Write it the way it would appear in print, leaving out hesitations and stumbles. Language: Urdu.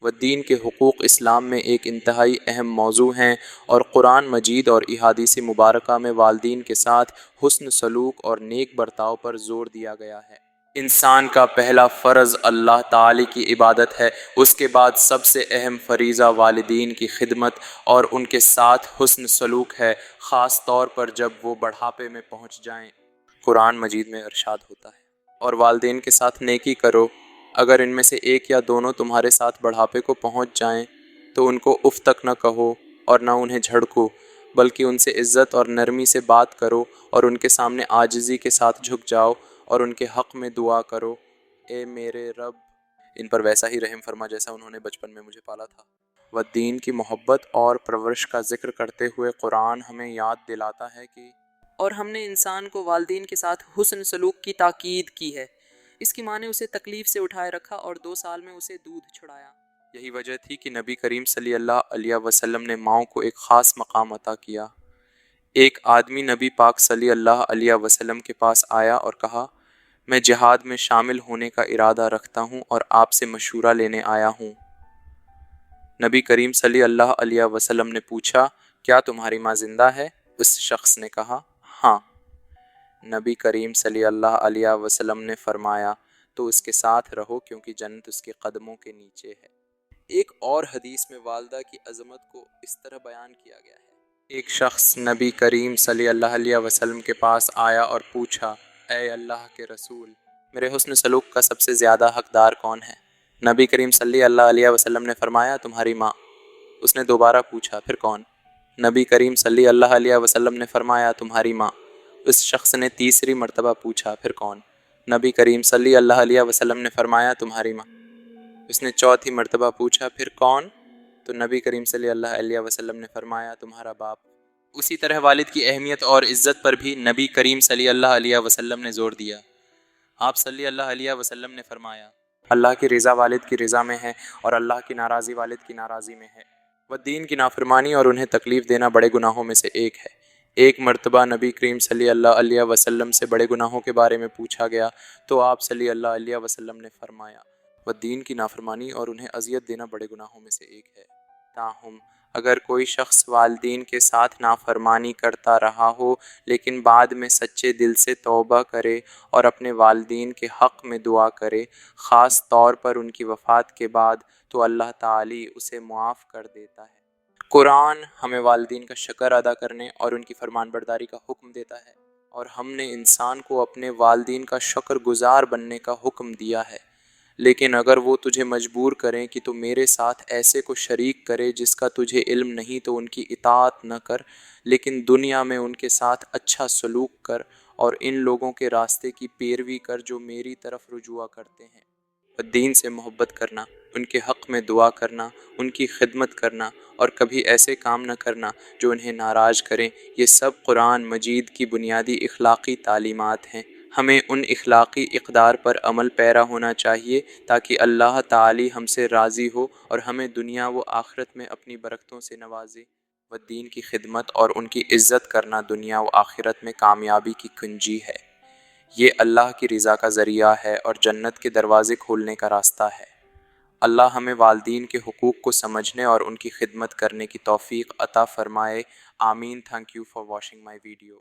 والدین کے حقوق اسلام میں ایک انتہائی اہم موضوع ہیں، اور قرآن مجید اور احادیث مبارکہ میں والدین کے ساتھ حسن سلوک اور نیک برتاؤ پر زور دیا گیا ہے۔ انسان کا پہلا فرض اللہ تعالی کی عبادت ہے، اس کے بعد سب سے اہم فریضہ والدین کی خدمت اور ان کے ساتھ حسن سلوک ہے، خاص طور پر جب وہ بڑھاپے میں پہنچ جائیں۔ قرآن مجید میں ارشاد ہوتا ہے، اور والدین کے ساتھ نیکی کرو، اگر ان میں سے ایک یا دونوں تمہارے ساتھ بڑھاپے کو پہنچ جائیں تو ان کو اف تک نہ کہو اور نہ انہیں جھڑکو، بلکہ ان سے عزت اور نرمی سے بات کرو اور ان کے سامنے عاجزی کے ساتھ جھک جاؤ اور ان کے حق میں دعا کرو، اے میرے رب ان پر ویسا ہی رحم فرما جیسا انہوں نے بچپن میں مجھے پالا تھا۔ والدین کی محبت اور پرورش کا ذکر کرتے ہوئے قرآن ہمیں یاد دلاتا ہے کہ اور ہم نے انسان کو والدین کے ساتھ حسن سلوک کی تاکید کی ہے۔ اس کی ماں نے اسے تکلیف سے اٹھائے رکھا اور 2 سال میں اسے دودھ چھڑایا۔ یہی وجہ تھی کہ نبی کریم صلی اللہ علیہ وسلم نے ماؤں کو ایک خاص مقام عطا کیا۔ ایک آدمی نبی پاک صلی اللہ علیہ وسلم کے پاس آیا اور کہا، میں جہاد میں شامل ہونے کا ارادہ رکھتا ہوں اور آپ سے مشورہ لینے آیا ہوں۔ نبی کریم صلی اللہ علیہ وسلم نے پوچھا، کیا تمہاری ماں زندہ ہے؟ اس شخص نے کہا، ہاں۔ نبی کریم صلی اللہ علیہ وسلم نے فرمایا، تو اس کے ساتھ رہو کیونکہ جنت اس کے قدموں کے نیچے ہے۔ ایک اور حدیث میں والدہ کی عظمت کو اس طرح بیان کیا گیا ہے، ایک شخص نبی کریم صلی اللہ علیہ وسلم کے پاس آیا اور پوچھا، اے اللہ کے رسول، میرے حسن سلوک کا سب سے زیادہ حقدار کون ہے؟ نبی کریم صلی اللہ علیہ وسلم نے فرمایا، تمہاری ماں۔ اس نے دوبارہ پوچھا، پھر کون؟ نبی کریم صلی اللہ علیہ وسلم نے فرمایا، تمہاری ماں۔ اس شخص نے تیسری مرتبہ پوچھا، پھر کون؟ نبی کریم صلی اللہ علیہ وسلم نے فرمایا، تمہاری ماں۔ اس نے چوتھی مرتبہ پوچھا، پھر کون؟ تو نبی کریم صلی اللہ علیہ وسلم نے فرمایا، تمہارا باپ۔ اسی طرح والد کی اہمیت اور عزت پر بھی نبی کریم صلی اللہ علیہ وسلم نے زور دیا۔ آپ صلی اللہ علیہ وسلم نے فرمایا، اللہ کی رضا والد کی رضا میں ہے اور اللہ کی ناراضی والد کی ناراضی میں ہے۔ والدین کی نافرمانی اور انہیں تکلیف دینا بڑے گناہوں میں سے ایک ہے۔ ایک مرتبہ نبی کریم صلی اللہ علیہ وسلم سے بڑے گناہوں کے بارے میں پوچھا گیا تو آپ صلی اللہ علیہ وسلم نے فرمایا، والدین کی نافرمانی اور انہیں اذیت دینا بڑے گناہوں میں سے ایک ہے۔ تاہم اگر کوئی شخص والدین کے ساتھ نافرمانی کرتا رہا ہو لیکن بعد میں سچے دل سے توبہ کرے اور اپنے والدین کے حق میں دعا کرے، خاص طور پر ان کی وفات کے بعد، تو اللہ تعالی اسے معاف کر دیتا ہے۔ قرآن ہمیں والدین کا شکر ادا کرنے اور ان کی فرمان برداری کا حکم دیتا ہے، اور ہم نے انسان کو اپنے والدین کا شکر گزار بننے کا حکم دیا ہے۔ لیکن اگر وہ تجھے مجبور کریں کہ تو میرے ساتھ ایسے کو شریک کرے جس کا تجھے علم نہیں تو ان کی اطاعت نہ کر، لیکن دنیا میں ان کے ساتھ اچھا سلوک کر اور ان لوگوں کے راستے کی پیروی کر جو میری طرف رجوع کرتے ہیں۔ دین سے محبت کرنا، ان کے حق میں دعا کرنا، ان کی خدمت کرنا اور کبھی ایسے کام نہ کرنا جو انہیں ناراض کریں، یہ سب قرآن مجید کی بنیادی اخلاقی تعلیمات ہیں۔ ہمیں ان اخلاقی اقدار پر عمل پیرا ہونا چاہیے تاکہ اللہ تعالی ہم سے راضی ہو اور ہمیں دنیا و آخرت میں اپنی برکتوں سے نوازے۔ والدین کی خدمت اور ان کی عزت کرنا دنیا و آخرت میں کامیابی کی کنجی ہے۔ یہ اللہ کی رضا کا ذریعہ ہے اور جنت کے دروازے کھولنے کا راستہ ہے۔ اللہ ہمیں والدین کے حقوق کو سمجھنے اور ان کی خدمت کرنے کی توفیق عطا فرمائے۔ آمین۔ Thank you for watching my video.